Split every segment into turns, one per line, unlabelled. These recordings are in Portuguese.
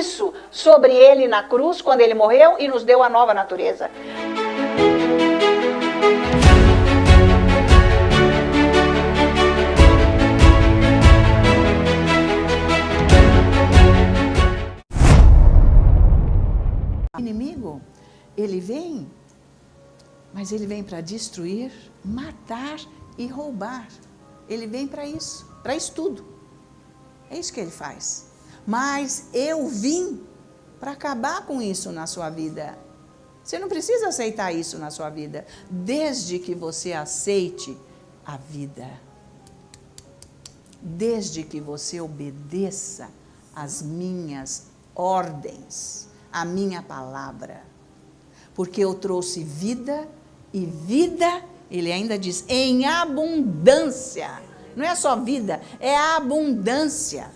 isso sobre ele na cruz, quando ele morreu e nos deu a nova natureza. O inimigo, ele vem, mas ele vem para destruir, matar e roubar. Ele vem para isso tudo. É isso que ele faz. Mas eu vim para acabar com isso na sua vida. Você não precisa aceitar isso na sua vida, desde que você aceite a vida. Desde que você obedeça às minhas ordens, a minha palavra. Porque eu trouxe vida e vida, ele ainda diz, em abundância. Não é só vida, é abundância.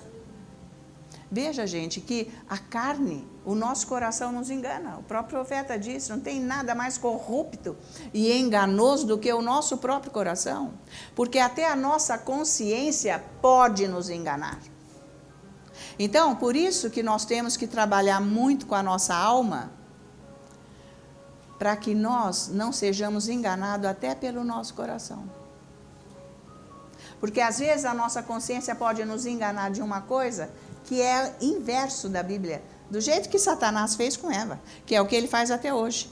Veja, gente, que a carne, o nosso coração nos engana. O próprio profeta disse, não tem nada mais corrupto e enganoso do que o nosso próprio coração. Porque até a nossa consciência pode nos enganar. Então, por isso que nós temos que trabalhar muito com a nossa alma, para que nós não sejamos enganados até pelo nosso coração. Porque às vezes a nossa consciência pode nos enganar de uma coisa que é inverso da Bíblia, do jeito que Satanás fez com Eva, que é o que ele faz até hoje.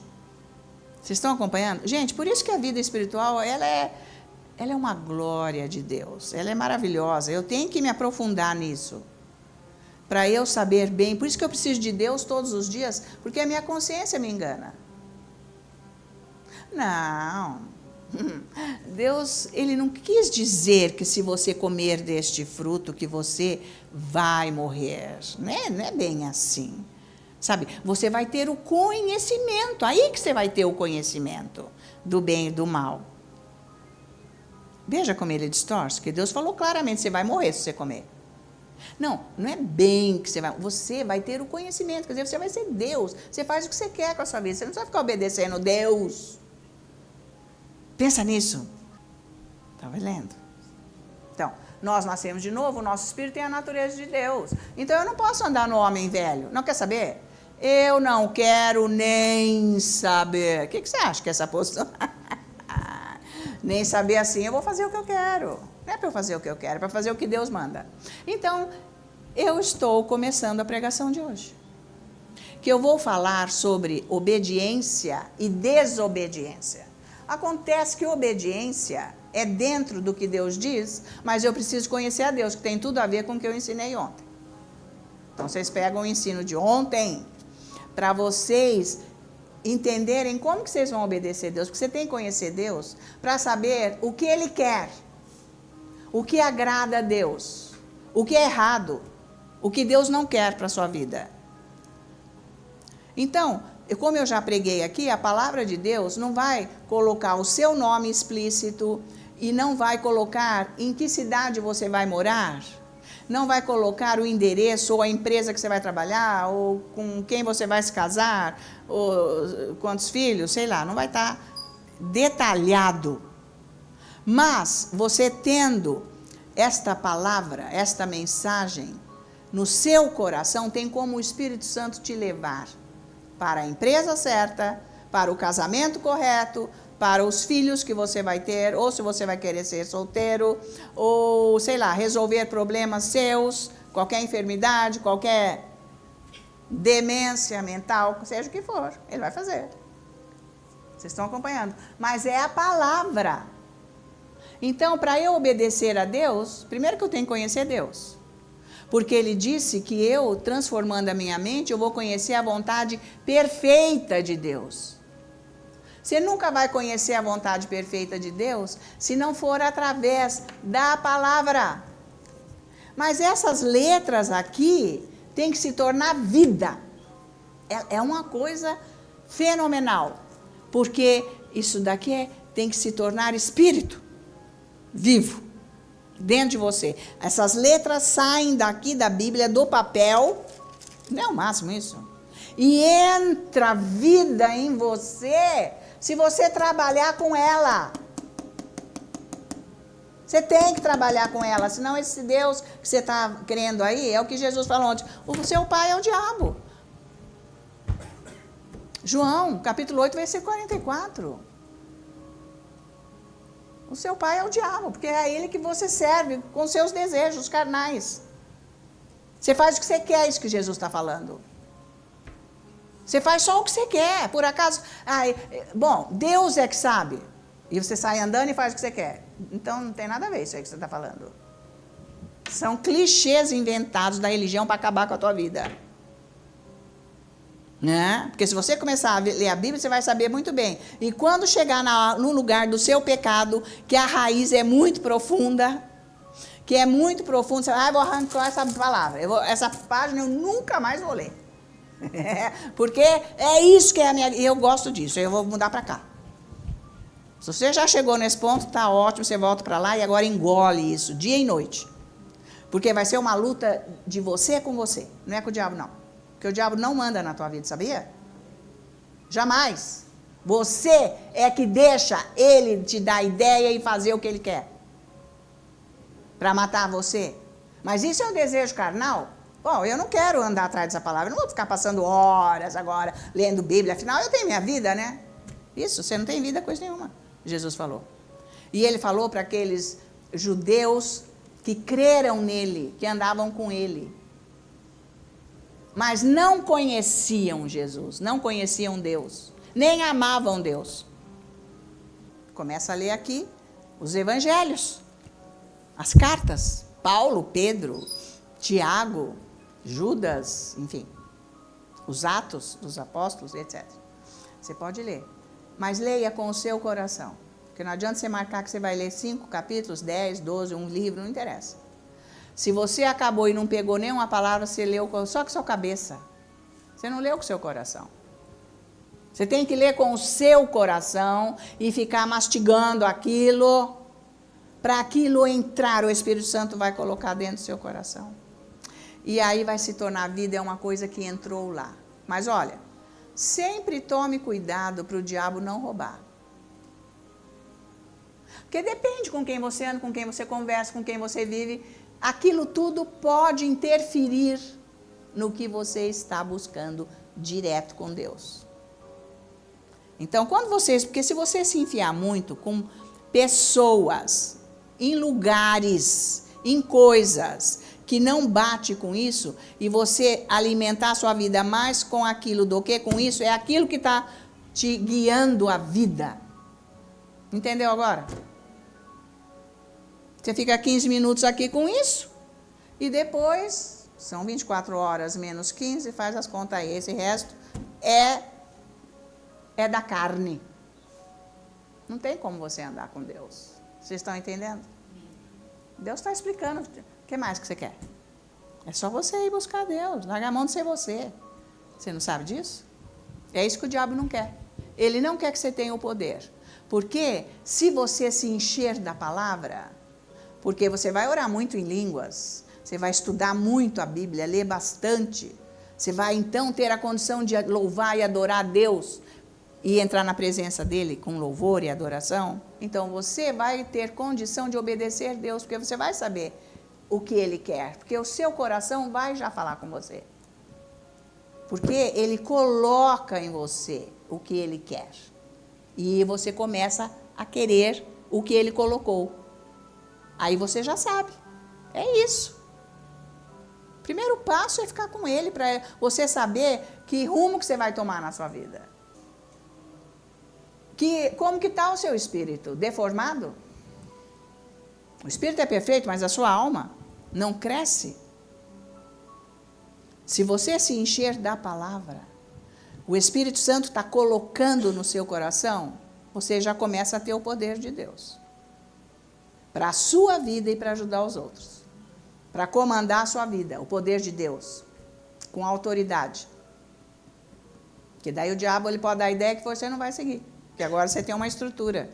Vocês estão acompanhando? Gente, por isso que a vida espiritual, ela é uma glória de Deus, ela é maravilhosa, eu tenho que me aprofundar nisso, para eu saber bem, por isso que eu preciso de Deus todos os dias, porque a minha consciência me engana. Não, Deus, ele não quis dizer que se você comer deste fruto que você vai morrer, né? Não é bem assim, sabe? Você vai ter o conhecimento, aí que você vai ter o conhecimento do bem e do mal. Veja como ele distorce, que Deus falou claramente, você vai morrer se você comer. Não é bem que você vai ter o conhecimento, quer dizer, você vai ser Deus, você faz o que você quer com a sua vida, você não precisa ficar obedecendo Deus. Pensa nisso. Está vendo? Então, nós nascemos de novo, o nosso espírito tem a natureza de Deus. Então, eu não posso andar no homem velho. Não quer saber? Eu não quero nem saber. O que você acha que é essa postura? Nem saber assim, eu vou fazer o que eu quero. Não é para eu fazer o que eu quero, é para fazer o que Deus manda. Então, eu estou começando a pregação de hoje. Que eu vou falar sobre obediência e desobediência. Acontece que obediência é dentro do que Deus diz, mas eu preciso conhecer a Deus, que tem tudo a ver com o que eu ensinei ontem. Então, vocês pegam o ensino de ontem, para vocês entenderem como que vocês vão obedecer a Deus, porque você tem que conhecer Deus, para saber o que Ele quer, o que agrada a Deus, o que é errado, o que Deus não quer para a sua vida. Então, como eu já preguei aqui, a palavra de Deus não vai colocar o seu nome explícito e não vai colocar em que cidade você vai morar, não vai colocar o endereço ou a empresa que você vai trabalhar, ou com quem você vai se casar, ou quantos filhos, sei lá, não vai estar detalhado. Mas você tendo esta palavra, esta mensagem no seu coração, tem como o Espírito Santo te levar para a empresa certa, para o casamento correto, para os filhos que você vai ter, ou se você vai querer ser solteiro, ou, sei lá, resolver problemas seus, qualquer enfermidade, qualquer demência mental, seja o que for, ele vai fazer. Vocês estão acompanhando? Mas é a palavra. Então, para eu obedecer a Deus, primeiro que eu tenho que conhecer Deus. Porque ele disse que eu, transformando a minha mente, eu vou conhecer a vontade perfeita de Deus. Você nunca vai conhecer a vontade perfeita de Deus se não for através da palavra. Mas essas letras aqui têm que se tornar vida. É uma coisa fenomenal. Porque isso daqui tem que se tornar espírito vivo. Dentro de você. Essas letras saem daqui da Bíblia, do papel, não é o máximo isso, e entra vida em você, se você trabalhar com ela. Você tem que trabalhar com ela, senão esse Deus que você está crendo aí é o que Jesus falou ontem. O seu pai é o diabo. João, capítulo 8, versículo 44. O seu pai é o diabo, porque é a ele que você serve com seus desejos carnais. Você faz o que você quer, isso que Jesus está falando. Você faz só o que você quer, por acaso. Bom, Deus é que sabe. E você sai andando e faz o que você quer. Então não tem nada a ver isso aí que você está falando. São clichês inventados da religião para acabar com a tua vida. Né? Porque se você começar a ler a Bíblia, você vai saber muito bem. E quando chegar no lugar do seu pecado, que a raiz é muito profunda, você vai, vou arrancar essa palavra. Essa página eu nunca mais vou ler. Porque é isso que é a minha... Eu gosto disso, eu vou mudar para cá. Se você já chegou nesse ponto, tá ótimo, você volta para lá e agora engole isso, dia e noite. Porque vai ser uma luta de você com você, não é com o diabo não. Porque o diabo não manda na tua vida, sabia? Jamais. Você é que deixa ele te dar ideia e fazer o que ele quer. Para matar você. Mas isso é um desejo carnal? Bom, eu não quero andar atrás dessa palavra, eu não vou ficar passando horas agora lendo Bíblia, afinal eu tenho minha vida, né? Isso, você não tem vida coisa nenhuma, Jesus falou. E ele falou para aqueles judeus que creram nele, que andavam com ele, mas não conheciam Jesus, não conheciam Deus, nem amavam Deus. Começa a ler aqui os evangelhos, as cartas, Paulo, Pedro, Tiago, Judas, enfim, os Atos dos Apóstolos, etc. Você pode ler, mas leia com o seu coração, porque não adianta você marcar que você vai ler 5 capítulos, 10, 12, um livro, não interessa. Se você acabou e não pegou nenhuma palavra, você leu só com sua cabeça, você não leu com o seu coração. Você tem que ler com o seu coração e ficar mastigando aquilo, para aquilo entrar, o Espírito Santo vai colocar dentro do seu coração. E aí vai se tornar, a vida é uma coisa que entrou lá. Mas olha, sempre tome cuidado para o diabo não roubar. Porque depende com quem você anda, com quem você conversa, com quem você vive, aquilo tudo pode interferir no que você está buscando direto com Deus. Então, porque se você se enfiar muito com pessoas, em lugares, em coisas que não bate com isso, e você alimentar a sua vida mais com aquilo do que com isso, é aquilo que está te guiando a vida. Entendeu agora? Você fica 15 minutos aqui com isso, e depois, são 24 horas menos 15, faz as contas aí, esse resto é da carne. Não tem como você andar com Deus. Vocês estão entendendo? Deus está explicando. O que mais que você quer? É só você ir buscar Deus. Larga a mão de ser você. Você não sabe disso? É isso que o diabo não quer. Ele não quer que você tenha o poder. Porque se você se encher da palavra, porque você vai orar muito em línguas, você vai estudar muito a Bíblia, ler bastante, você vai então ter a condição de louvar e adorar a Deus e entrar na presença dele com louvor e adoração, então você vai ter condição de obedecer a Deus, porque você vai saber o que ele quer, porque o seu coração vai já falar com você. Porque ele coloca em você o que ele quer. E você começa a querer o que ele colocou. Aí você já sabe. É isso. O primeiro passo é ficar com ele, para você saber que rumo que você vai tomar na sua vida. Como que está o seu espírito? Deformado? O espírito é perfeito, mas a sua alma não cresce. Se você se encher da palavra, o Espírito Santo está colocando no seu coração, você já começa a ter o poder de Deus. Para a sua vida e para ajudar os outros. Para comandar a sua vida, o poder de Deus, com autoridade. Porque daí o diabo ele pode dar a ideia que você não vai seguir. Porque agora você tem uma estrutura.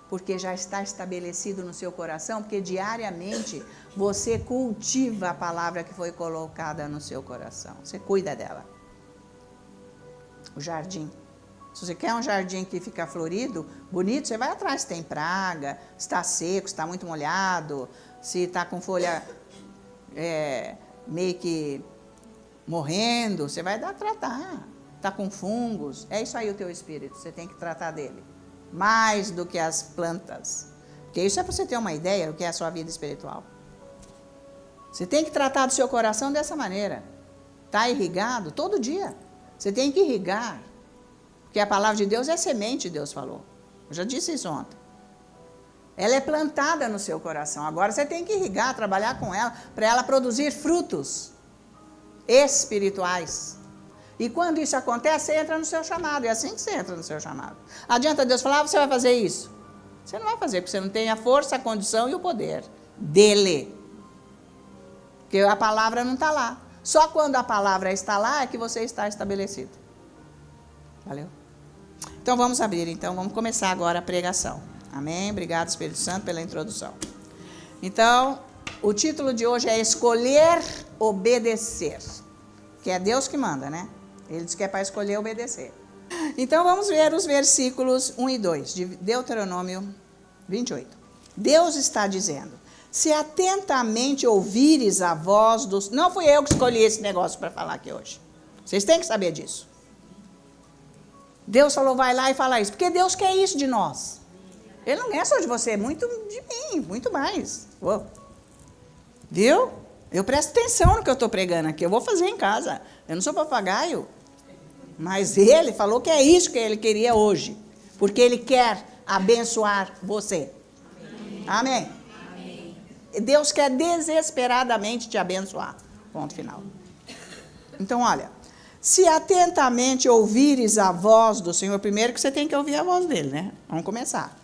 Porque já está estabelecido no seu coração, porque diariamente você cultiva a palavra que foi colocada no seu coração. Você cuida dela. O jardim. Se você quer um jardim que fica florido, bonito, você vai atrás se tem praga, se está seco, se está muito molhado, se está com folha meio que morrendo, você vai tratar. Está com fungos, é isso aí o teu espírito, você tem que tratar dele. Mais do que as plantas. Porque isso é para você ter uma ideia do que é a sua vida espiritual. Você tem que tratar do seu coração dessa maneira. Está irrigado todo dia. Você tem que irrigar. Porque a palavra de Deus é semente, Deus falou. Eu já disse isso ontem. Ela é plantada no seu coração. Agora você tem que irrigar, trabalhar com ela, para ela produzir frutos espirituais. E quando isso acontece, você entra no seu chamado. É assim que você entra no seu chamado. Adianta Deus falar, você vai fazer isso? Você não vai fazer, porque você não tem a força, a condição e o poder dele. Porque a palavra não está lá. Só quando a palavra está lá é que você está estabelecido. Valeu? Então vamos abrir, vamos começar agora a pregação. Amém? Obrigado, Espírito Santo, pela introdução. Então, o título de hoje é Escolher Obedecer. Que é Deus que manda, né? Ele diz que é para escolher obedecer. Então vamos ver os versículos 1 e 2 de Deuteronômio 28. Deus está dizendo: se atentamente ouvires a voz dos... Não fui eu que escolhi esse negócio para falar aqui hoje. Vocês têm que saber disso. Deus falou, vai lá e fala isso. Porque Deus quer isso de nós. Ele não quer só de você, muito de mim, muito mais. Uou. Viu? Eu presto atenção no que eu estou pregando aqui. Eu vou fazer em casa. Eu não sou papagaio. Mas ele falou que é isso que ele queria hoje. Porque ele quer abençoar você. Amém. Amém. Deus quer desesperadamente te abençoar. Ponto final. Então, olha. Se atentamente ouvires a voz do Senhor, primeiro que você tem que ouvir a voz dele, né? Vamos começar.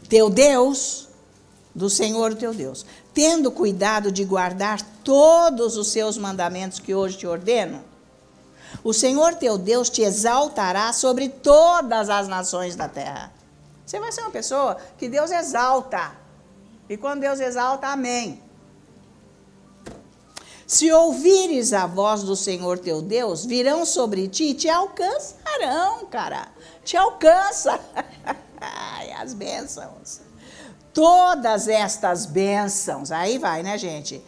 Teu Deus, do Senhor o teu Deus, tendo cuidado de guardar todos os seus mandamentos que hoje te ordeno, o Senhor teu Deus te exaltará sobre todas as nações da terra. Você vai ser uma pessoa que Deus exalta. E quando Deus exalta, amém. Se ouvires a voz do Senhor teu Deus, virão sobre ti e te alcançarão, cara. Te alcança. As bênçãos. Todas estas bênçãos. Aí vai, né, gente?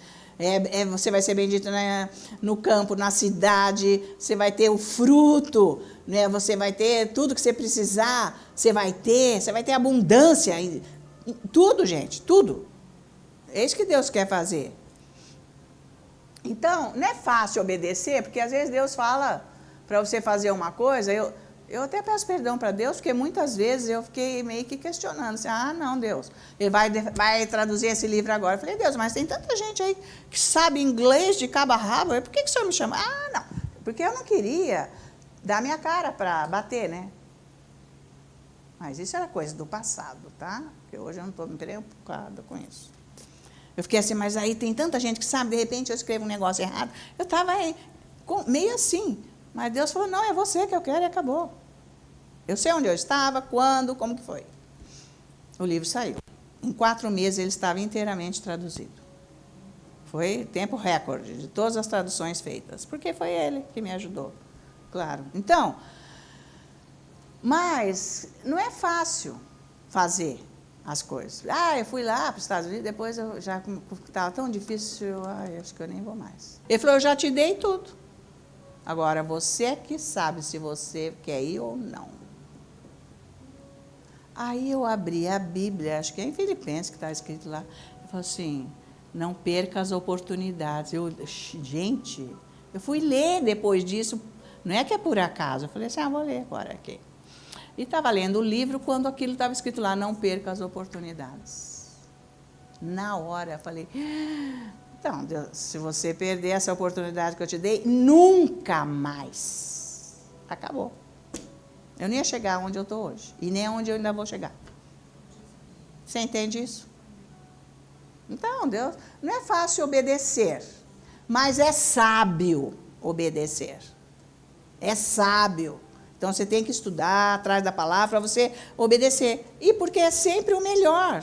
Você vai ser bendito, né, no campo, na cidade. Você vai ter o fruto, né? Você vai ter tudo que você precisar. Você vai ter abundância. Tudo, gente, tudo. É isso que Deus quer fazer. Então, não é fácil obedecer, porque às vezes Deus fala para você fazer uma coisa, eu até peço perdão para Deus, porque muitas vezes eu fiquei meio que questionando, assim, não, Deus, ele vai traduzir esse livro agora. Eu falei, Deus, mas tem tanta gente aí que sabe inglês de cabo a rabo, por que o Senhor me chama? Não, porque eu não queria dar minha cara para bater, né? Mas isso era coisa do passado, tá? Porque hoje eu não estou me preocupada com isso. Eu fiquei assim, mas aí tem tanta gente que sabe, de repente eu escrevo um negócio errado. Eu estava meio assim, mas Deus falou, não, é você que eu quero e acabou. Eu sei onde eu estava, quando, como que foi. O livro saiu. Em 4 meses ele estava inteiramente traduzido. Foi tempo recorde de todas as traduções feitas, porque foi ele que me ajudou, claro. Então, mas não é fácil fazer as coisas. Eu fui lá para os Estados Unidos, depois eu já estava tão difícil, acho que eu nem vou mais. Ele falou, eu já te dei tudo. Agora, você que sabe se você quer ir ou não. Aí eu abri a Bíblia, acho que é em Filipenses que está escrito lá. Eu falei assim, não perca as oportunidades. Gente, eu fui ler depois disso, não é que é por acaso. Eu falei assim, vou ler agora aqui. E estava lendo o livro quando aquilo estava escrito lá, não perca as oportunidades. Na hora, eu falei, então, Deus, se você perder essa oportunidade que eu te dei, nunca mais. Acabou. Eu não ia chegar onde eu estou hoje, e nem onde eu ainda vou chegar. Você entende isso? Então, Deus, não é fácil obedecer, mas é sábio obedecer. É sábio. Então, você tem que estudar atrás da palavra para você obedecer. E porque é sempre o melhor.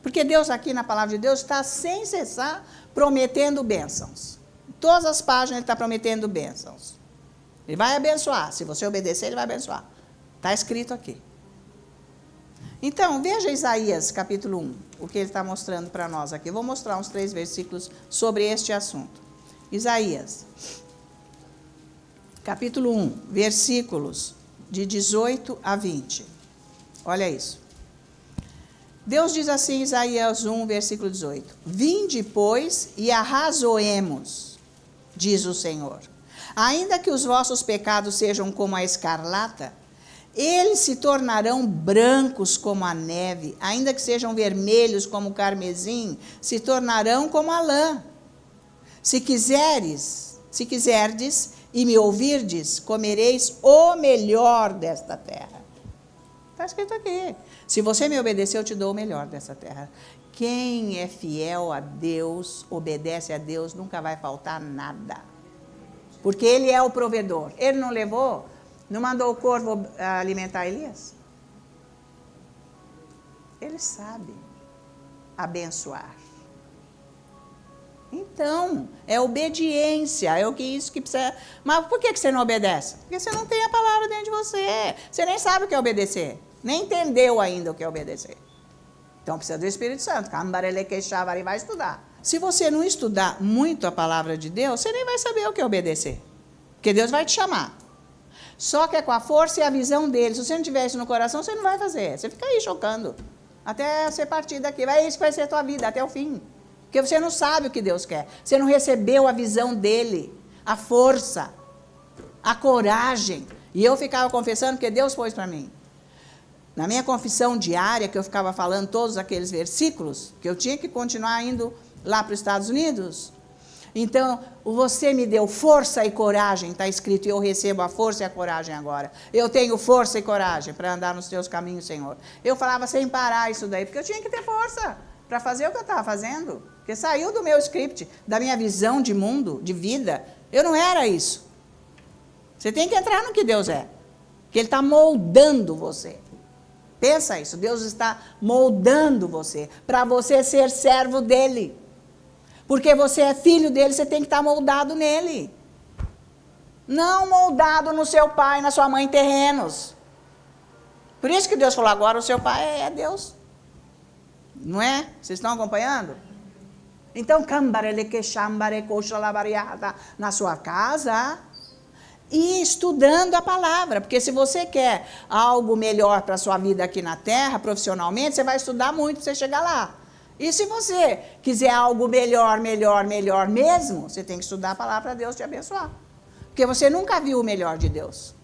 Porque Deus aqui na palavra de Deus está sem cessar prometendo bênçãos. Em todas as páginas ele está prometendo bênçãos. Ele vai abençoar. Se você obedecer, ele vai abençoar. Está escrito aqui. Então, veja Isaías, capítulo 1, o que ele está mostrando para nós aqui. Eu vou mostrar uns 3 versículos sobre este assunto. Isaías, capítulo 1, versículos de 18 a 20. Olha isso. Deus diz assim, Isaías 1, versículo 18. Vinde, pois, e arrazoemos, diz o Senhor. Ainda que os vossos pecados sejam como a escarlata, eles se tornarão brancos como a neve, ainda que sejam vermelhos como o carmesim, se tornarão como a lã. Se quiserdes e me ouvirdes, comereis o melhor desta terra. Está escrito aqui. Se você me obedecer, eu te dou o melhor dessa terra. Quem é fiel a Deus, obedece a Deus, nunca vai faltar nada. Porque Ele é o provedor. Ele não levou, não mandou o corvo alimentar Elias? Ele sabe abençoar. Então, é obediência, é isso que precisa. Mas por que você não obedece? Porque você não tem a palavra dentro de você. Você nem sabe o que é obedecer. Nem entendeu ainda o que é obedecer. Então, precisa do Espírito Santo. E vai estudar. Se você não estudar muito a palavra de Deus, você nem vai saber o que é obedecer. Porque Deus vai te chamar. Só que é com a força e a visão dele. Se você não tiver isso no coração, você não vai fazer. Você fica aí chocando. Até você partir daqui. É isso que vai ser a tua vida, até o fim. Porque você não sabe o que Deus quer. Você não recebeu a visão dele, a força, a coragem. E eu ficava confessando porque Deus pôs para mim. Na minha confissão diária, que eu ficava falando todos aqueles versículos, que eu tinha que continuar indo lá para os Estados Unidos. Então, você me deu força e coragem, está escrito, e eu recebo a força e a coragem agora. Eu tenho força e coragem para andar nos teus caminhos, Senhor. Eu falava sem parar isso daí, porque eu tinha que ter força para fazer o que eu estava fazendo. Porque saiu do meu script, da minha visão de mundo, de vida. Eu não era isso. Você tem que entrar no que Deus é. Que Ele está moldando você. Pensa isso, Deus está moldando você, para você ser servo dEle. Porque você é filho dEle, você tem que estar moldado nele. Não moldado no seu pai, na sua mãe terrenos. Por isso que Deus falou, agora o seu pai é Deus. Não é? Vocês estão acompanhando? Então, na sua casa e estudando a palavra, porque se você quer algo melhor para a sua vida aqui na terra, profissionalmente, você vai estudar muito para você chegar lá. E se você quiser algo melhor mesmo, você tem que estudar a palavra para Deus te abençoar. Porque você nunca viu o melhor de Deus.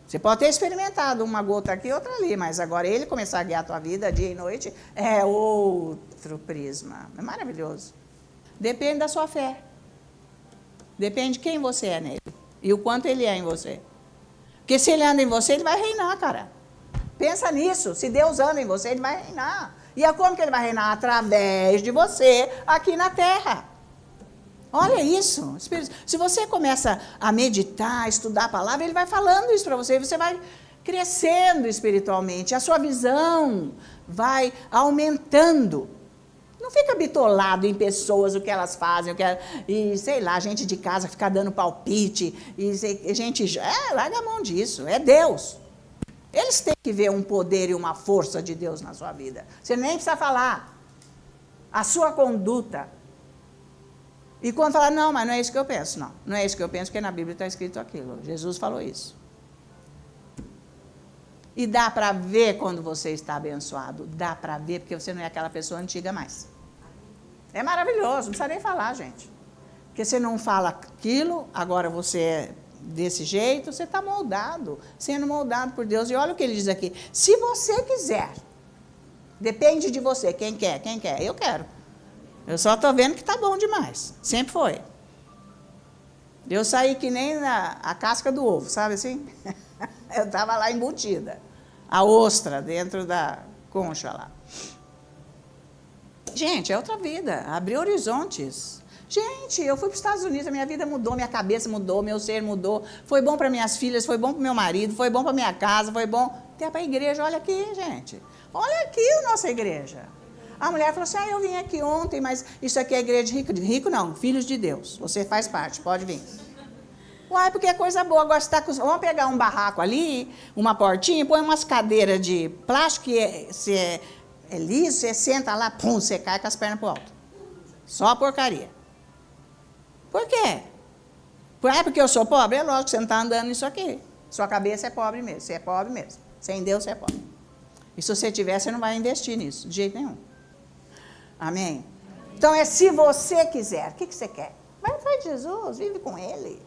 Você pode ter experimentado uma gota aqui, outra ali, mas agora Ele começar a guiar a tua vida dia e noite, é outro prisma. É maravilhoso. Depende da sua fé. Depende de quem você é nele. E o quanto Ele é em você. Porque se Ele anda em você, Ele vai reinar, cara. Pensa nisso. Se Deus anda em você, Ele vai reinar. E é como que Ele vai reinar? Através de você aqui na terra. Olha isso. Se você começa a meditar, a estudar a palavra, Ele vai falando isso para você. E você vai crescendo espiritualmente. A sua visão vai aumentando. Não fica bitolado em pessoas, o que elas fazem, e sei lá, gente de casa ficar dando palpite, e gente, larga a mão disso, é Deus. Eles têm que ver um poder e uma força de Deus na sua vida. Você nem precisa falar. A sua conduta. E quando fala, não, mas não é isso que eu penso, não. Não é isso que eu penso, porque na Bíblia está escrito aquilo. Jesus falou isso. E dá para ver quando você está abençoado. Dá para ver, porque você não é aquela pessoa antiga mais. É maravilhoso, não precisa nem falar, gente. Porque você não fala aquilo, agora você é desse jeito, você está moldado, sendo moldado por Deus. E olha o que ele diz aqui. Se você quiser, depende de você. Quem quer? Quem quer? Eu quero. Eu só estou vendo que está bom demais. Sempre foi. Eu saí que nem a casca do ovo, sabe assim? Eu estava lá embutida. A ostra dentro da concha lá. Gente, é outra vida. Abrir horizontes. Gente, eu fui para os Estados Unidos, a minha vida mudou, minha cabeça mudou, meu ser mudou. Foi bom para minhas filhas, foi bom para meu marido, foi bom para minha casa, foi bom até para a igreja. Olha aqui, gente. Olha aqui a nossa igreja. A mulher falou assim, eu vim aqui ontem, mas isso aqui é igreja de rico. Rico não, filhos de Deus. Você faz parte, pode vir. Uai, porque é coisa boa. Agora você tá com... Vamos pegar um barraco ali, uma portinha, põe umas cadeiras de plástico que é liso, você senta lá, pum, você cai com as pernas pro alto. Só a porcaria. Por quê? Porque eu sou pobre? É lógico que você não está andando nisso aqui. Sua cabeça é pobre mesmo, você é pobre mesmo. Sem Deus você é pobre. E se você tiver, você não vai investir nisso, de jeito nenhum. Amém? Então é se você quiser. O que você quer? Vai atrás de Jesus, vive com Ele.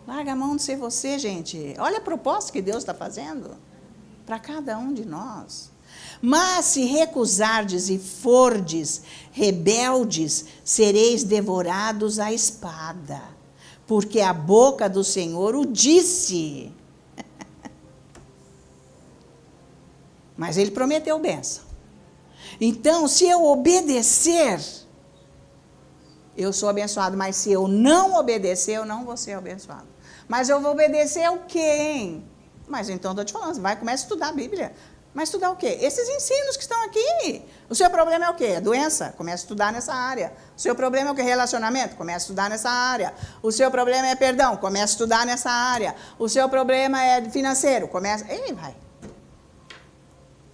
Larga a mão de ser você, gente. Olha a proposta que Deus está fazendo para cada um de nós. Mas se recusardes e fordes rebeldes, sereis devorados à espada, porque a boca do Senhor o disse. Mas Ele prometeu bênção. Então, se eu obedecer, eu sou abençoado, mas se eu não obedecer, eu não vou ser abençoado. Mas eu vou obedecer o quê, hein? Mas então, estou te falando, vai, começa a estudar a Bíblia. Mas estudar o quê? Esses ensinos que estão aqui. O seu problema é o quê? Doença? Começa a estudar nessa área. O seu problema é o quê? Relacionamento? Começa a estudar nessa área. O seu problema é perdão? Começa a estudar nessa área. O seu problema é financeiro? Começa... Ei, vai.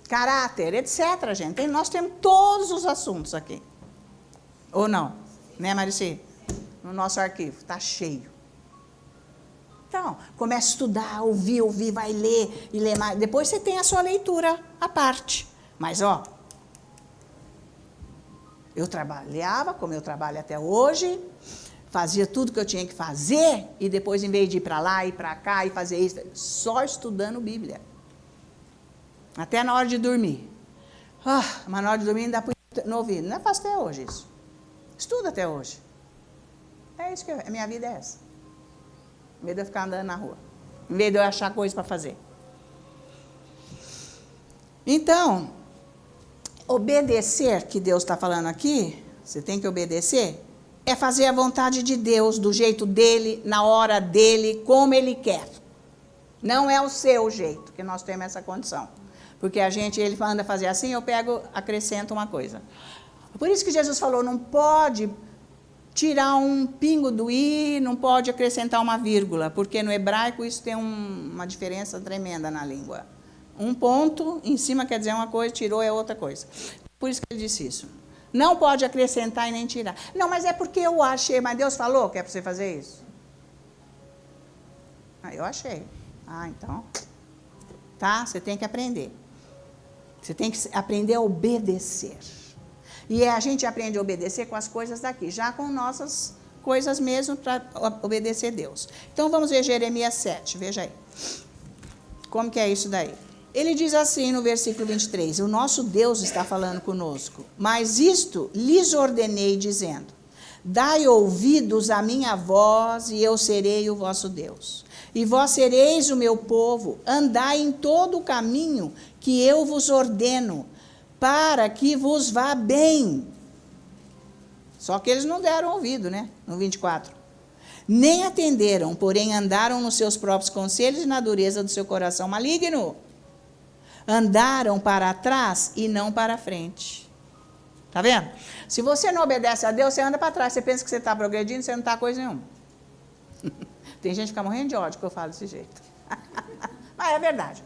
Caráter, etc, gente. Nós temos todos os assuntos aqui. Ou não? Né, Marici? No nosso arquivo. Está cheio. Então, comece a estudar, ouvir, vai ler e ler mais. Depois você tem a sua leitura à parte. Mas, ó, eu trabalhava, como eu trabalho até hoje, fazia tudo que eu tinha que fazer, e depois, em vez de ir para lá, ir para cá e fazer isso, só estudando Bíblia. Até na hora de dormir. Mas na hora de dormir ainda põe no ouvido. Não é fácil até hoje isso. Estuda até hoje. É isso que a minha vida é essa. Em vez de eu ficar andando na rua. Em vez de eu achar coisa para fazer. Então, obedecer, que Deus está falando aqui, você tem que obedecer, é fazer a vontade de Deus, do jeito dele, na hora dele, como ele quer. Não é o seu jeito, que nós temos essa condição. Porque ele manda fazer assim, eu acrescento uma coisa. Por isso que Jesus falou, não pode tirar um pingo do i, não pode acrescentar uma vírgula, porque no hebraico isso tem uma diferença tremenda na língua. Um ponto em cima quer dizer uma coisa, tirou é outra coisa. Por isso que ele disse isso. Não pode acrescentar e nem tirar. Não, mas é porque eu achei, mas Deus falou que é para você fazer isso. Eu achei. Então, tá? Você tem que aprender. Você tem que aprender a obedecer. E a gente aprende a obedecer com as coisas daqui, já com nossas coisas mesmo para obedecer a Deus. Então vamos ver Jeremias 7, veja aí. Como que é isso daí? Ele diz assim no versículo 23, o nosso Deus está falando conosco, mas isto lhes ordenei dizendo, dai ouvidos à minha voz e eu serei o vosso Deus. E vós sereis o meu povo, andai em todo o caminho que eu vos ordeno, para que vos vá bem. Só que eles não deram ouvido, né? No 24. Nem atenderam, porém andaram nos seus próprios conselhos e na dureza do seu coração maligno. Andaram para trás e não para frente. Tá vendo? Se você não obedece a Deus, você anda para trás. Você pensa que você está progredindo, você não está coisa nenhuma. Tem gente que fica morrendo de ódio que eu falo desse jeito. Mas é verdade.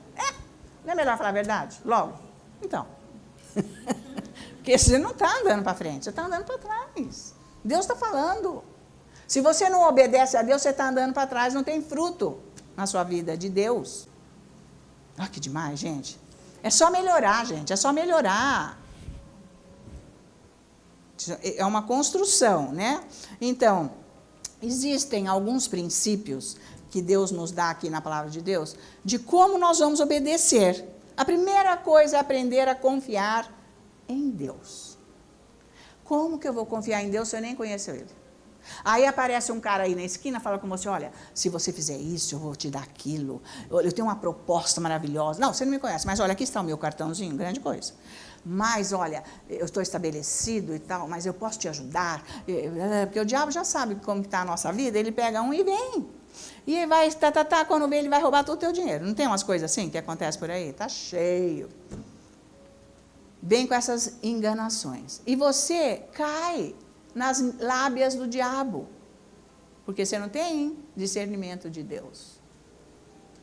Não é melhor falar a verdade? Logo. Então. Porque você não está andando para frente, você está andando para trás. Deus está falando. Se você não obedece a Deus, você está andando para trás, não tem fruto na sua vida de Deus. Que demais, gente. É só melhorar, gente, é só melhorar. É uma construção, né? Então, existem alguns princípios que Deus nos dá aqui na palavra de Deus, de como nós vamos obedecer. A primeira coisa é aprender a confiar em Deus. Como que eu vou confiar em Deus se eu nem conheço Ele? Aí aparece um cara aí na esquina, fala com você, olha, se você fizer isso, eu vou te dar aquilo, eu tenho uma proposta maravilhosa. Não, você não me conhece, mas olha, aqui está o meu cartãozinho, grande coisa. Mas, olha, eu estou estabelecido e tal, mas eu posso te ajudar, porque o diabo já sabe como está a nossa vida, ele pega um e vem. E vai, quando vem, ele vai roubar todo o teu dinheiro. Não tem umas coisas assim que acontecem por aí? Está cheio. Vem com essas enganações. E você cai nas lábias do diabo. Porque você não tem discernimento de Deus.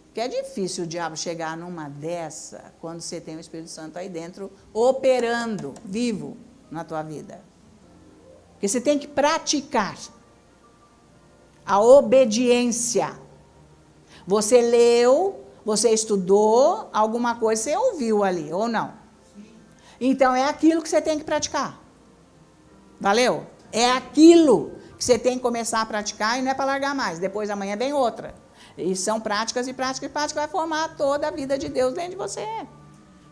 Porque é difícil o diabo chegar numa dessa quando você tem o Espírito Santo aí dentro, operando, vivo na tua vida. Porque você tem que praticar a obediência. Você leu, você estudou, alguma coisa você ouviu ali, ou não? Então é aquilo que você tem que praticar. Valeu? É aquilo que você tem que começar a praticar e não é para largar mais. Depois amanhã vem outra. E são práticas e práticas e práticas, vai formar toda a vida de Deus dentro de você.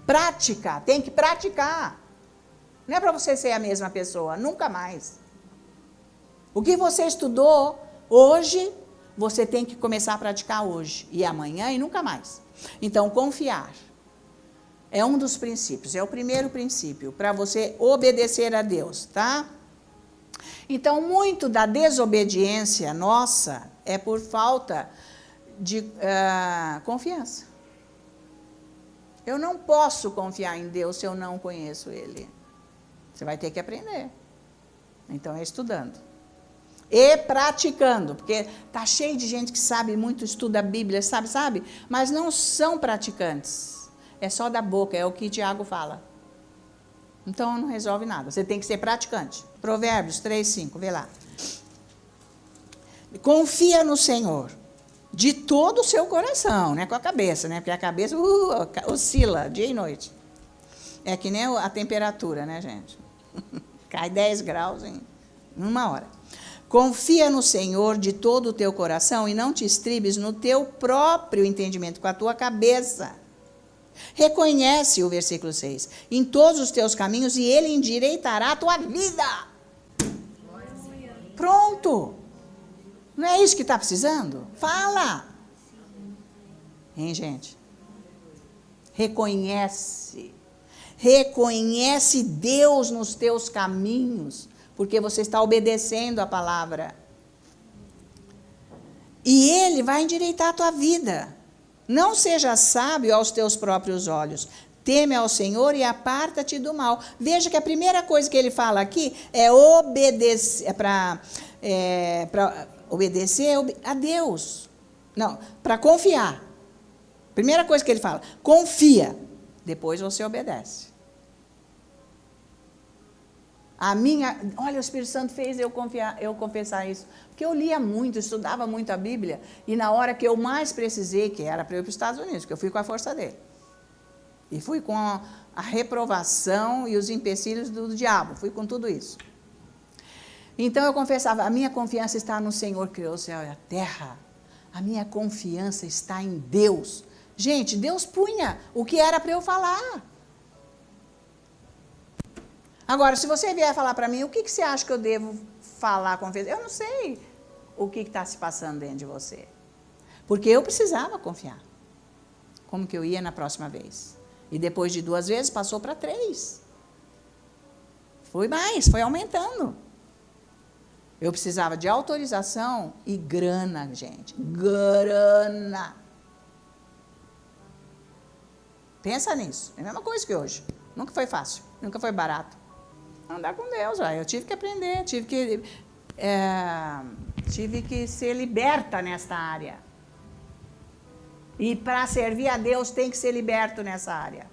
Prática, tem que praticar. Não é para você ser a mesma pessoa, nunca mais. O que você estudou hoje, você tem que começar a praticar hoje. E amanhã e nunca mais. Então, confiar é um dos princípios, é o primeiro princípio, para você obedecer a Deus, tá? Então, muito da desobediência nossa é por falta de confiança. Eu não posso confiar em Deus se eu não conheço Ele. Você vai ter que aprender. Então, é estudando. E praticando, porque tá cheio de gente que sabe muito, estuda a Bíblia, sabe, mas não são praticantes. É só da boca, é o que Tiago fala. Então, não resolve nada. Você tem que ser praticante. Provérbios 3:5, vê lá. Confia no Senhor de todo o seu coração, não é com a cabeça, né? Porque a cabeça oscila dia e noite. É que nem a temperatura, né, gente? Cai 10 graus em uma hora. Confia no Senhor de todo o teu coração e não te estribes no teu próprio entendimento, com a tua cabeça. Reconhece o versículo 6, em todos os teus caminhos e Ele endireitará a tua vida. Pronto. Não é isso que está precisando? Fala. Hein, gente? Reconhece. Reconhece Deus nos teus caminhos, porque você está obedecendo a palavra. E Ele vai endireitar a tua vida. Não seja sábio aos teus próprios olhos. Teme ao Senhor e aparta-te do mal. Veja que a primeira coisa que ele fala aqui é obedecer, para obedecer a Deus. Não, para confiar. Primeira coisa que ele fala, confia. Depois você obedece. Olha, o Espírito Santo fez eu confessar isso. Porque eu lia muito, estudava muito a Bíblia, e na hora que eu mais precisei, que era para eu ir para os Estados Unidos, que eu fui com a força dele. E fui com a reprovação e os empecilhos do diabo, fui com tudo isso. Então eu confessava, a minha confiança está no Senhor que criou o céu e a terra. A minha confiança está em Deus. Gente, Deus punha o que era para eu falar. Agora, se você vier falar para mim, o que você acha que eu devo falar, confessar? Eu não sei o que está se passando dentro de você. Porque eu precisava confiar. Como que eu ia na próxima vez? E depois de 2 vezes, passou para 3. Foi mais, foi aumentando. Eu precisava de autorização e grana, gente. Grana. Pensa nisso. É a mesma coisa que hoje. Nunca foi fácil, nunca foi barato. Andar com Deus, eu tive que aprender, tive que ser liberta nesta área. E para servir a Deus tem que ser liberto nessa área.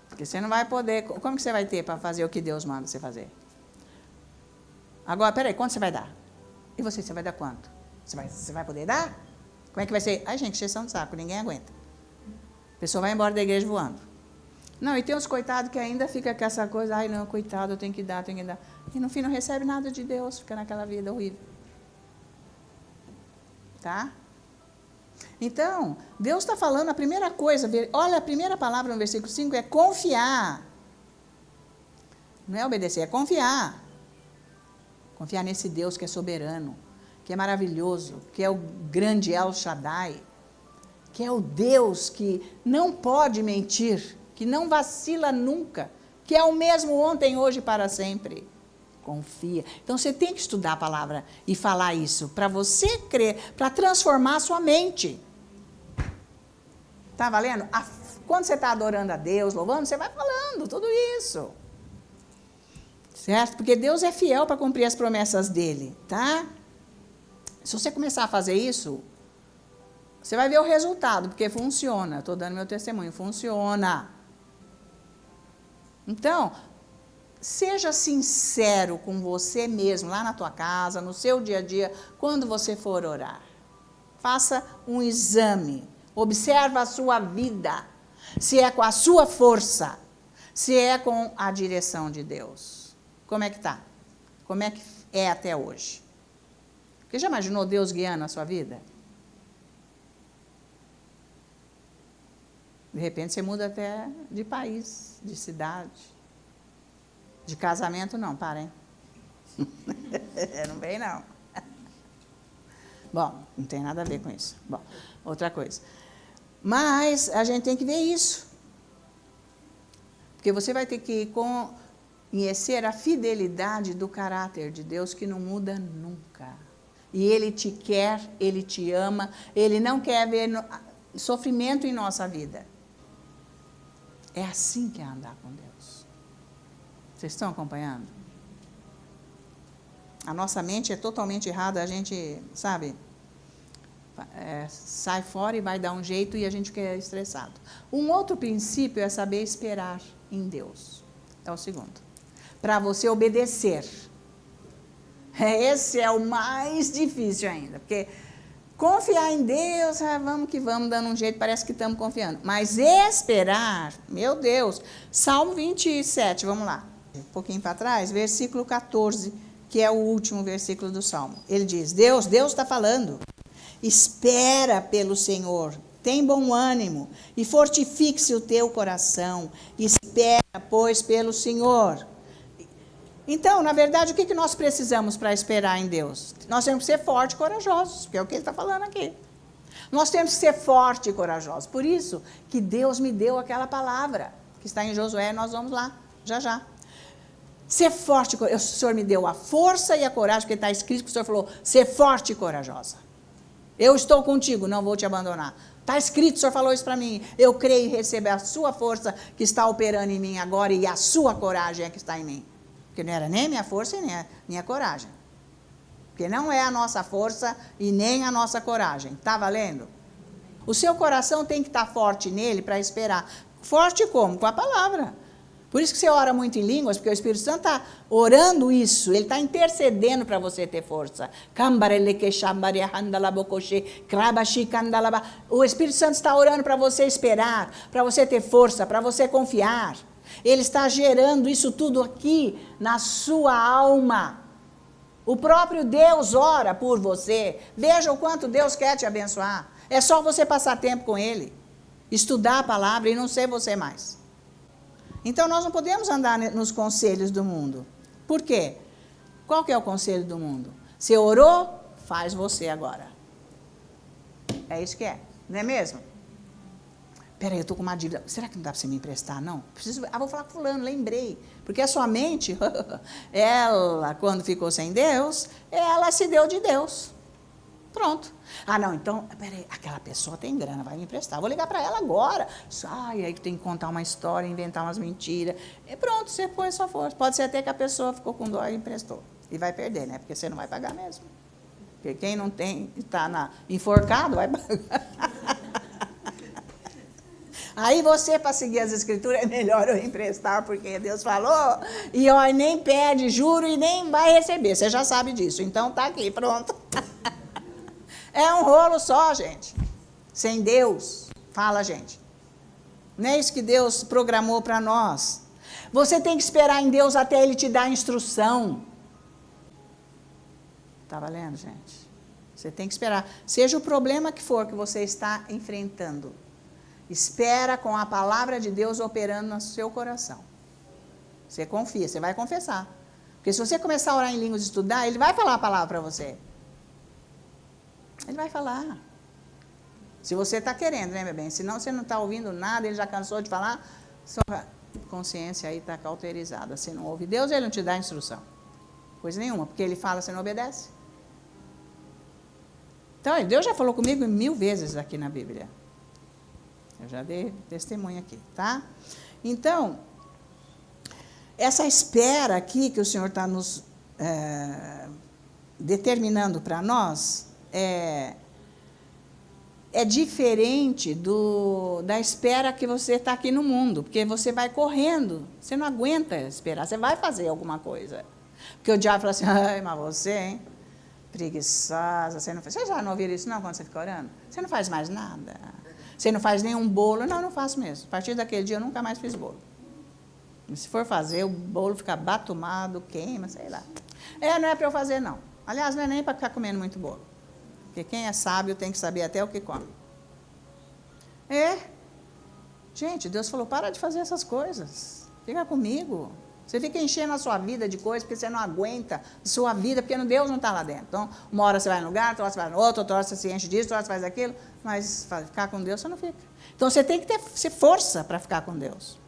Porque você não vai poder, como que você vai ter para fazer o que Deus manda você fazer? Agora, peraí, quanto você vai dar? E você vai dar quanto? Você vai poder dar? Como é que vai ser? Ai, gente, exceção de saco, ninguém aguenta. A pessoa vai embora da igreja voando. Não, e tem uns coitados que ainda fica com essa coisa, ai não, coitado, eu tenho que dar. E no fim não recebe nada de Deus, fica naquela vida horrível. Tá? Então, Deus está falando a primeira coisa, olha, a primeira palavra no versículo 5 é confiar. Não é obedecer, é confiar. Confiar nesse Deus que é soberano, que é maravilhoso, que é o grande El Shaddai, que é o Deus que não pode mentir, que não vacila nunca, que é o mesmo ontem, hoje e para sempre. Confia. Então, você tem que estudar a palavra e falar isso, para você crer, para transformar a sua mente. Tá valendo? Quando você está adorando a Deus, louvando, você vai falando tudo isso. Certo? Porque Deus é fiel para cumprir as promessas dele, tá? Se você começar a fazer isso, você vai ver o resultado, porque funciona. Estou dando meu testemunho, funciona. Então, seja sincero com você mesmo, lá na tua casa, no seu dia a dia, quando você for orar. Faça um exame, observa a sua vida, se é com a sua força, se é com a direção de Deus. Como é que está? Como é que é até hoje? Você já imaginou Deus guiando a sua vida? De repente você muda até de país, de cidade. De casamento não, parem. Não vem não. Bom, não tem nada a ver com isso. Bom, outra coisa. Mas a gente tem que ver isso. Porque você vai ter que conhecer a fidelidade do caráter de Deus que não muda nunca. E Ele te quer, Ele te ama, Ele não quer ver sofrimento em nossa vida. É assim que é andar com Deus. Vocês estão acompanhando? A nossa mente é totalmente errada, a gente, sabe, sai fora e vai dar um jeito e a gente fica estressado. Um outro princípio é saber esperar em Deus. É o segundo. Para você obedecer. Esse é o mais difícil ainda, porque confiar em Deus, vamos que vamos, dando um jeito, parece que estamos confiando. Mas esperar, meu Deus, Salmo 27, vamos lá. Um pouquinho para trás, versículo 14, que é o último versículo do Salmo. Ele diz, Deus está falando, espera pelo Senhor, tem bom ânimo e fortifique-se o teu coração, espera, pois, pelo Senhor. Então, na verdade, o que nós precisamos para esperar em Deus? Nós temos que ser fortes e corajosos, que é o que ele está falando aqui. Nós temos que ser fortes e corajosos. Por isso que Deus me deu aquela palavra, que está em Josué, nós vamos lá, já. Ser forte, o Senhor me deu a força e a coragem, porque está escrito que o Senhor falou, ser forte e corajosa. Eu estou contigo, não vou te abandonar. Está escrito, o Senhor falou isso para mim. Eu creio e recebo a sua força que está operando em mim agora e a sua coragem é que está em mim. Porque não era nem minha força e nem a minha coragem. Porque não é a nossa força e nem a nossa coragem. Está valendo? O seu coração tem que estar forte nele para esperar. Forte como? Com a palavra. Por isso que você ora muito em línguas, porque o Espírito Santo está orando isso, ele está intercedendo para você ter força. O Espírito Santo está orando para você esperar, para você ter força, para você confiar. Ele está gerando isso tudo aqui na sua alma. O próprio Deus ora por você. Veja o quanto Deus quer te abençoar. É só você passar tempo com Ele, estudar a palavra e não ser você mais. Então, nós não podemos andar nos conselhos do mundo. Por quê? Qual que é o conselho do mundo? Você orou, faz você agora. É isso que é, não é mesmo? Peraí, eu estou com uma dívida. Será que não dá para você me emprestar, não? Vou falar com fulano, lembrei. Porque a sua mente, ela, quando ficou sem Deus, ela se deu de Deus. Pronto. Não, então, peraí, aquela pessoa tem grana, vai me emprestar. Vou ligar para ela agora. Aí que tem que contar uma história, inventar umas mentiras. E pronto, você põe sua força. Pode ser até que a pessoa ficou com dó e emprestou. E vai perder, né? Porque você não vai pagar mesmo. Porque quem não tem, está enforcado, vai pagar. Aí você, para seguir as escrituras, é melhor eu emprestar, porque Deus falou, e nem pede juro e nem vai receber. Você já sabe disso. Então, tá aqui, pronto. É um rolo só, gente. Sem Deus. Fala, gente. Não é isso que Deus programou para nós. Você tem que esperar em Deus até Ele te dar a instrução. Está valendo, gente? Você tem que esperar. Seja o problema que for que você está enfrentando. Espera com a palavra de Deus operando no seu coração. Você confia, você vai confessar. Porque se você começar a orar em línguas e estudar, Ele vai falar a palavra para você. Ele vai falar. Se você está querendo, né, meu bem? Senão você não está ouvindo nada, ele já cansou de falar, sua consciência aí está cauterizada. Você não ouve Deus, ele não te dá instrução. Coisa nenhuma, porque ele fala, você não obedece. Então, Deus já falou comigo 1000 vezes aqui na Bíblia. Eu já dei testemunho aqui, tá? Então, essa espera aqui que o Senhor está nos determinando para nós é diferente da espera que você está aqui no mundo, porque você vai correndo, você não aguenta esperar, você vai fazer alguma coisa. Porque o diabo fala assim, ai, mas você, hein, preguiçosa, você não faz. Você já não ouviu isso não quando você fica orando? Você não faz mais nada, você não faz nenhum bolo. Não faço mesmo. A partir daquele dia eu nunca mais fiz bolo. E se for fazer, o bolo fica batumado, queima, sei lá. Não é para eu fazer não. Aliás, não é nem para ficar comendo muito bolo. Porque quem é sábio tem que saber até o que come. Gente, Deus falou, para de fazer essas coisas. Fica comigo. Você fica enchendo a sua vida de coisas porque você não aguenta a sua vida, porque Deus não está lá dentro. Então, uma hora você vai num lugar, outra hora você vai no outro, outra hora você se enche disso, outra hora você faz aquilo, mas ficar com Deus você não fica. Então, você tem que ter força para ficar com Deus.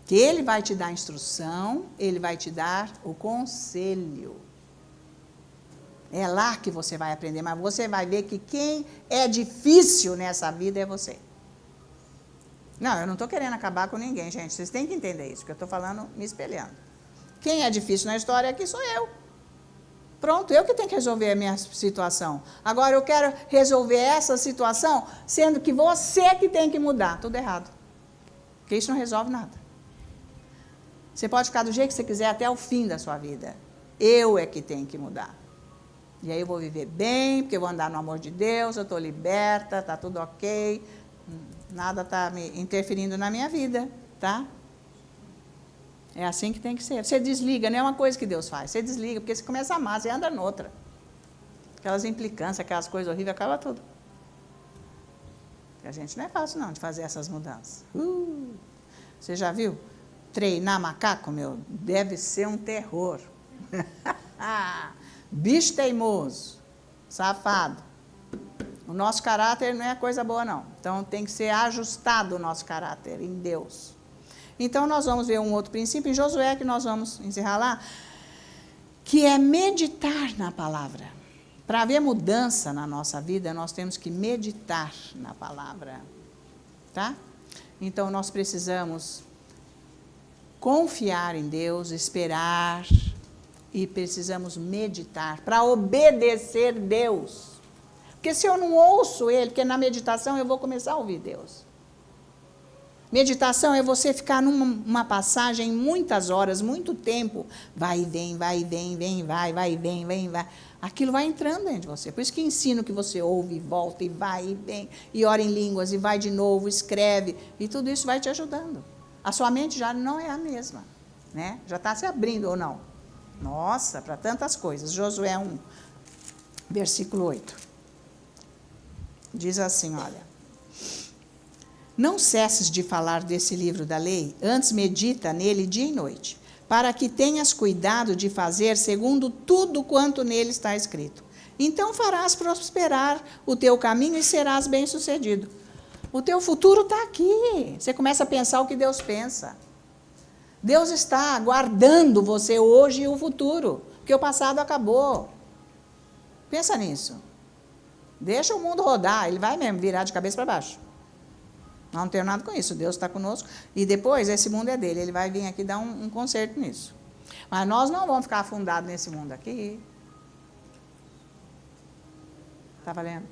Que Ele vai te dar a instrução, Ele vai te dar o conselho. É lá que você vai aprender, mas você vai ver que quem é difícil nessa vida é você. Não, eu não estou querendo acabar com ninguém, gente. Vocês têm que entender isso, porque eu estou falando, me espelhando. Quem é difícil na história aqui sou eu. Pronto, eu que tenho que resolver a minha situação. Agora eu quero resolver essa situação, sendo que você que tem que mudar. Tudo errado. Porque isso não resolve nada. Você pode ficar do jeito que você quiser até o fim da sua vida. Eu é que tenho que mudar. E aí eu vou viver bem, porque eu vou andar no amor de Deus, eu estou liberta, está tudo ok, nada está me interferindo na minha vida, tá? É assim que tem que ser. Você desliga, não é uma coisa que Deus faz, você desliga, porque você começa a amar, você anda noutra. Aquelas implicâncias, aquelas coisas horríveis, acaba tudo. A gente não é fácil não de fazer essas mudanças. Você já viu? Treinar macaco, meu, deve ser um terror. Bicho teimoso, safado. O nosso caráter não é coisa boa, não. Então, tem que ser ajustado o nosso caráter em Deus. Então, nós vamos ver um outro princípio em Josué, que nós vamos encerrar lá, que é meditar na palavra. Para haver mudança na nossa vida, nós temos que meditar na palavra. Tá? Então, nós precisamos confiar em Deus, esperar, e precisamos meditar para obedecer Deus. Porque se eu não ouço Ele, porque na meditação eu vou começar a ouvir Deus. Meditação é você ficar numa passagem muitas horas, muito tempo, vai e vem, vai e vem, vai e vem, vai. Aquilo vai entrando dentro de você. Por isso que ensino que você ouve, volta e vai e vem, e ora em línguas, e vai de novo, escreve, e tudo isso vai te ajudando. A sua mente já não é a mesma, né? Já está se abrindo ou não? Nossa, para tantas coisas. Josué 1, versículo 8. Diz assim, olha. Não cesses de falar desse livro da lei, antes medita nele dia e noite, para que tenhas cuidado de fazer segundo tudo quanto nele está escrito. Então farás prosperar o teu caminho e serás bem-sucedido. O teu futuro está aqui. Você começa a pensar o que Deus pensa. Deus está guardando você hoje e o futuro, porque o passado acabou. Pensa nisso. Deixa o mundo rodar, ele vai mesmo virar de cabeça para baixo. Não tenho nada com isso, Deus está conosco. E depois, esse mundo é dele, ele vai vir aqui dar um conserto nisso. Mas nós não vamos ficar afundados nesse mundo aqui. Está valendo?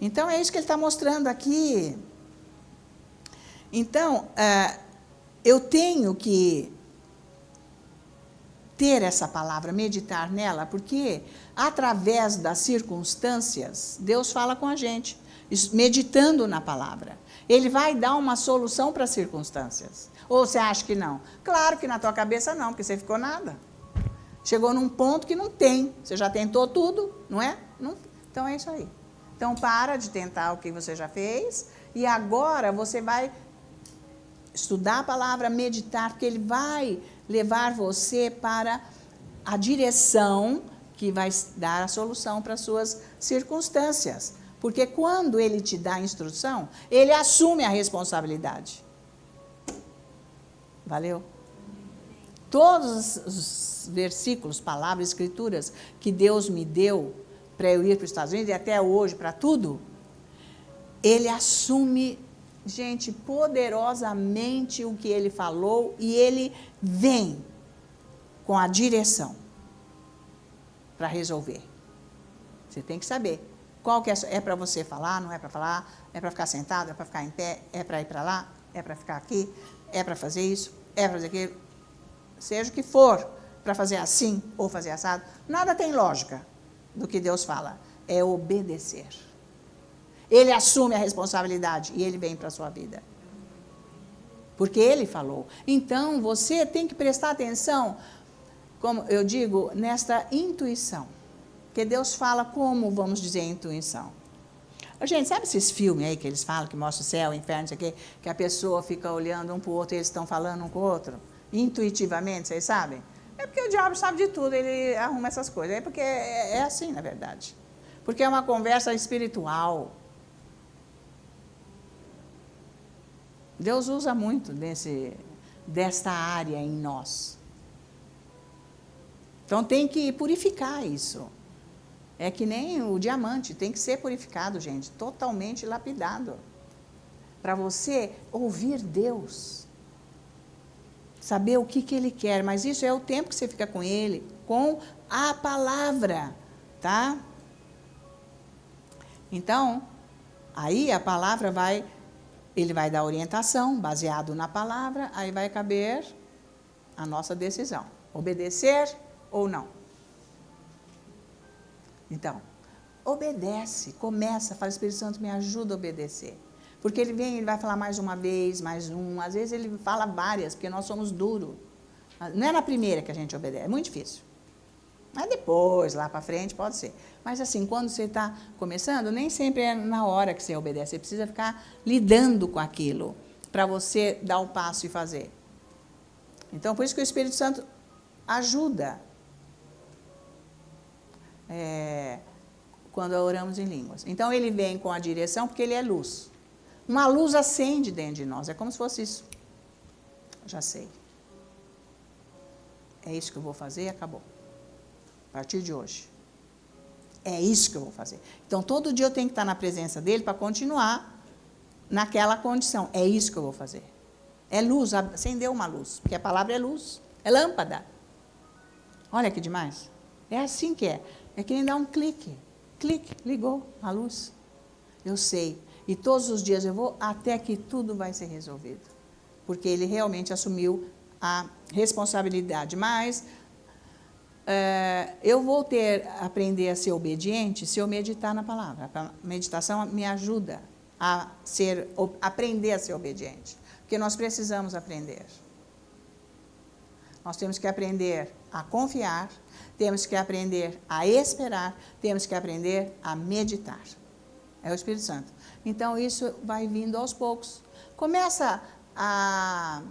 Então, é isso que ele está mostrando aqui. Então, eu tenho que ter essa palavra, meditar nela, porque através das circunstâncias, Deus fala com a gente, meditando na palavra. Ele vai dar uma solução para as circunstâncias. Ou você acha que não? Claro que na tua cabeça não, porque você ficou nada. Chegou num ponto que não tem. Você já tentou tudo, não é? Não. Então é isso aí. Então para de tentar o que você já fez e agora você vai estudar a palavra, meditar, porque ele vai levar você para a direção que vai dar a solução para as suas circunstâncias. Porque quando ele te dá a instrução, ele assume a responsabilidade. Valeu? Todos os versículos, palavras, escrituras que Deus me deu para eu ir para os Estados Unidos e até hoje para tudo, ele assume gente, poderosamente o que ele falou, e ele vem com a direção para resolver. Você tem que saber qual que é para você falar, não é para falar, é para ficar sentado, é para ficar em pé, é para ir para lá, é para ficar aqui, é para fazer isso, é para fazer aquilo, seja o que for, para fazer assim ou fazer assado, nada tem lógica do que Deus fala, é obedecer. Ele assume a responsabilidade e ele vem para a sua vida. Porque ele falou. Então, você tem que prestar atenção, como eu digo, nesta intuição. Porque Deus fala como, vamos dizer, intuição. Gente, sabe esses filmes aí que eles falam, que mostram o céu, o inferno, isso aqui, que a pessoa fica olhando um para o outro e eles estão falando um com o outro? Intuitivamente, vocês sabem? É porque o diabo sabe de tudo, ele arruma essas coisas. É porque é assim, na verdade. Porque é uma conversa espiritual. Deus usa muito desta área em nós. Então tem que purificar isso. É que nem o diamante, tem que ser purificado, gente, totalmente lapidado. Para você ouvir Deus. Saber o que ele quer, mas isso é o tempo que você fica com ele, com a palavra, tá? Então, aí a palavra ele vai dar orientação, baseado na palavra, aí vai caber a nossa decisão, obedecer ou não. Então, obedece, começa, fala, Espírito Santo, me ajuda a obedecer. Porque ele vem, ele vai falar mais uma vez, mais uma, às vezes ele fala várias, porque nós somos duros. Não é na primeira que a gente obedece, é muito difícil. Mas depois, lá para frente, pode ser. Mas assim, quando você está começando, nem sempre é na hora que você obedece. Você precisa ficar lidando com aquilo, para você dar o passo e fazer. Então, por isso que o Espírito Santo ajuda quando oramos em línguas. Então, ele vem com a direção, porque ele é luz. Uma luz acende dentro de nós, é como se fosse isso. Já sei. É isso que eu vou fazer e acabou. A partir de hoje. É isso que eu vou fazer. Então, todo dia eu tenho que estar na presença dele para continuar naquela condição. É isso que eu vou fazer. É luz, acendeu uma luz, porque a palavra é luz, é lâmpada. Olha que demais. É assim que é. É que nem dar um clique. Clique, ligou a luz. Eu sei. E todos os dias eu vou até que tudo vai ser resolvido. Porque ele realmente assumiu a responsabilidade. Mas eu vou aprender a ser obediente se eu meditar na palavra. A meditação me ajuda a aprender a ser obediente. Porque nós precisamos aprender. Nós temos que aprender a confiar, temos que aprender a esperar, temos que aprender a meditar. É o Espírito Santo. Então, isso vai vindo aos poucos. Começa a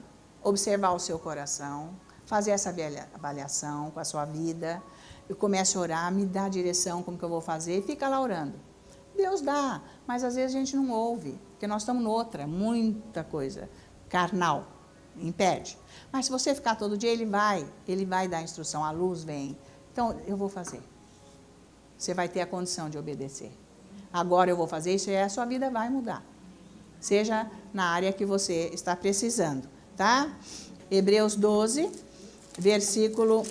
observar o seu coração, fazer essa avaliação com a sua vida. Eu começo a orar, me dá a direção, como que eu vou fazer, e fica lá orando. Deus dá, mas às vezes a gente não ouve, porque nós estamos noutra, muita coisa carnal, impede. Mas se você ficar todo dia, ele vai dar a instrução, a luz vem. Então, eu vou fazer. Você vai ter a condição de obedecer. Agora eu vou fazer isso e a sua vida vai mudar. Seja na área que você está precisando, tá? Hebreus 12, versículo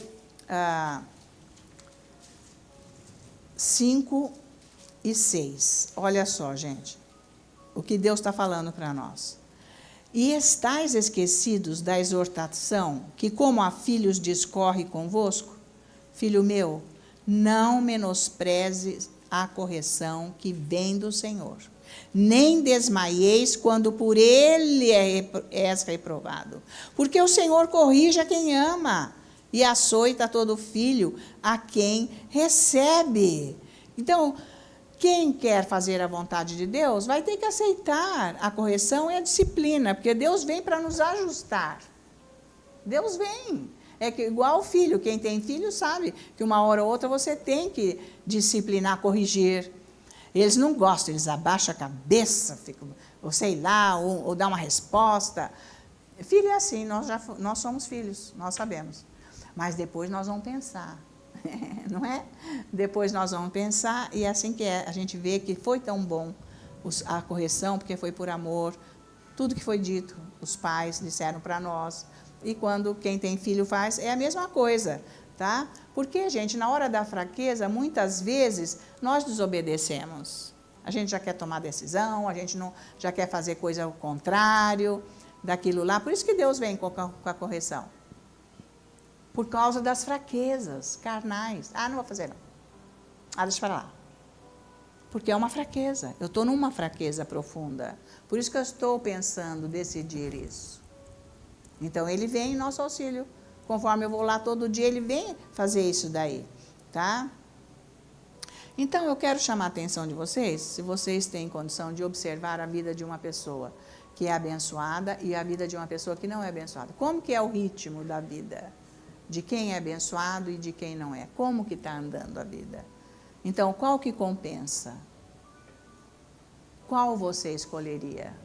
5 e 6. Olha só, gente, o que Deus está falando para nós. E estáis esquecidos da exortação que, como a filhos, discorre convosco? Filho meu, não menosprezes a correção que vem do Senhor, nem desmaieis quando por ele és reprovado. Porque o Senhor corrige a quem ama e açoita todo filho a quem recebe. Então, quem quer fazer a vontade de Deus vai ter que aceitar a correção e a disciplina, porque Deus vem para nos ajustar. Deus vem. É que igual o filho, quem tem filho sabe que uma hora ou outra você tem que disciplinar, corrigir. Eles não gostam, eles abaixam a cabeça, ficam, ou sei lá, ou dão uma resposta. Filho é assim, nós somos filhos, nós sabemos. Mas depois nós vamos pensar, não é? Depois nós vamos pensar, e é assim que é. A gente vê que foi tão bom a correção, porque foi por amor, tudo que foi dito, os pais disseram para nós. E quando quem tem filho faz, é a mesma coisa, tá? Porque, gente, na hora da fraqueza, muitas vezes, nós desobedecemos. A gente já quer tomar decisão, a gente não, já quer fazer coisa ao contrário daquilo lá. Por isso que Deus vem com a correção. Por causa das fraquezas carnais. Ah, não vou fazer não. Ah, deixa eu falar. Porque é uma fraqueza. Eu estou numa fraqueza profunda. Por isso que eu estou pensando decidir isso. Então, ele vem em nosso auxílio. Conforme eu vou lá todo dia, ele vem fazer isso daí, tá? Então, eu quero chamar a atenção de vocês, se vocês têm condição de observar a vida de uma pessoa que é abençoada e a vida de uma pessoa que não é abençoada. Como que é o ritmo da vida? De quem é abençoado e de quem não é. Como que está andando a vida? Então, qual que compensa? Qual você escolheria?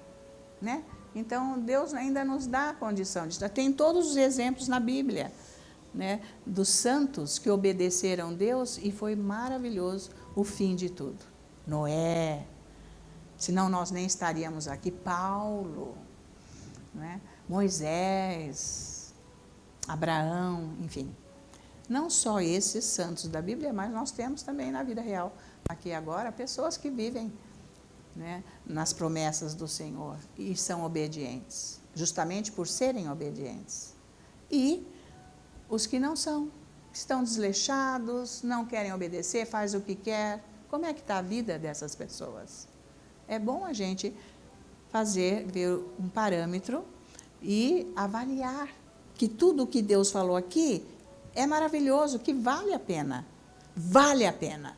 Né? Então, Deus ainda nos dá a condição disso. Tem todos os exemplos na Bíblia, né, dos santos que obedeceram a Deus e foi maravilhoso o fim de tudo. Noé, senão nós nem estaríamos aqui. Paulo, né, Moisés, Abraão, enfim. Não só esses santos da Bíblia, mas nós temos também na vida real, aqui agora, pessoas que vivem, né, nas promessas do Senhor e são obedientes, justamente por serem obedientes. E os que não são, estão desleixados, não querem obedecer, faz o que quer. Como é que está a vida dessas pessoas? É bom a gente ver um parâmetro e avaliar que tudo o que Deus falou aqui é maravilhoso, que vale a pena. Vale a pena.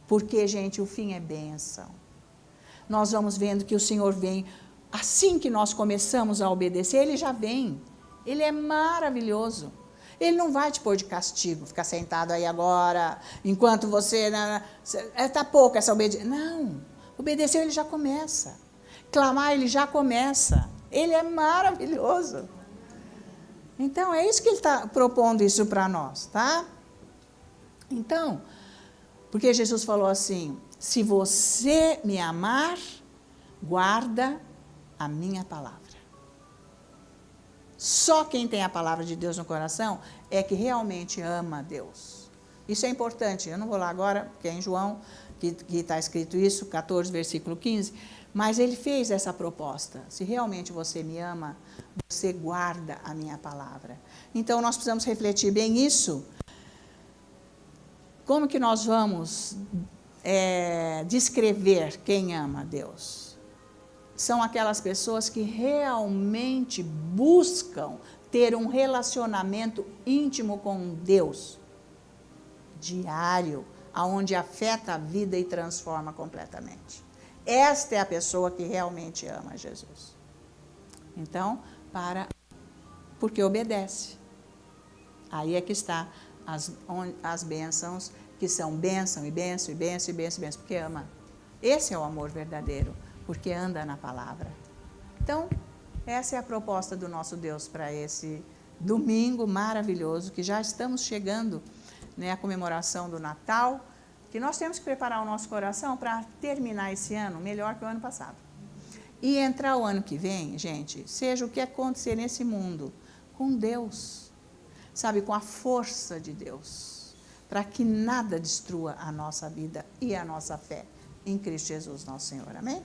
Porque, gente, o fim é bênção. Nós vamos vendo que o Senhor vem, assim que nós começamos a obedecer, Ele já vem. Ele é maravilhoso. Ele não vai te pôr de castigo, ficar sentado aí agora, enquanto você... Está pouco essa obediência. Não, obedecer Ele já começa. Clamar Ele já começa. Ele é maravilhoso. Então, é isso que Ele está propondo isso para nós, tá? Então, porque Jesus falou assim, se você me amar, guarda a minha palavra. Só quem tem a palavra de Deus no coração é que realmente ama a Deus. Isso é importante. Eu não vou lá agora, porque é em João que está escrito isso, 14, versículo 15. Mas ele fez essa proposta. Se realmente você me ama, você guarda a minha palavra. Então, nós precisamos refletir bem isso. Como que nós vamos descrever quem ama a Deus? São aquelas pessoas que realmente buscam ter um relacionamento íntimo com Deus, diário, aonde afeta a vida e transforma completamente. Esta é a pessoa que realmente ama Jesus. Então, porque obedece. Aí é que está as bênçãos, que são bênção e bênção e bênção e bênção e bênção, porque ama. Esse é o amor verdadeiro, porque anda na palavra. Então, essa é a proposta do nosso Deus para esse domingo maravilhoso, que já estamos chegando, né, a comemoração do Natal, que nós temos que preparar o nosso coração para terminar esse ano melhor que o ano passado. E entrar o ano que vem, gente, seja o que acontecer nesse mundo, com Deus, sabe, com a força de Deus, para que nada destrua a nossa vida e a nossa fé em Cristo Jesus, nosso Senhor. Amém?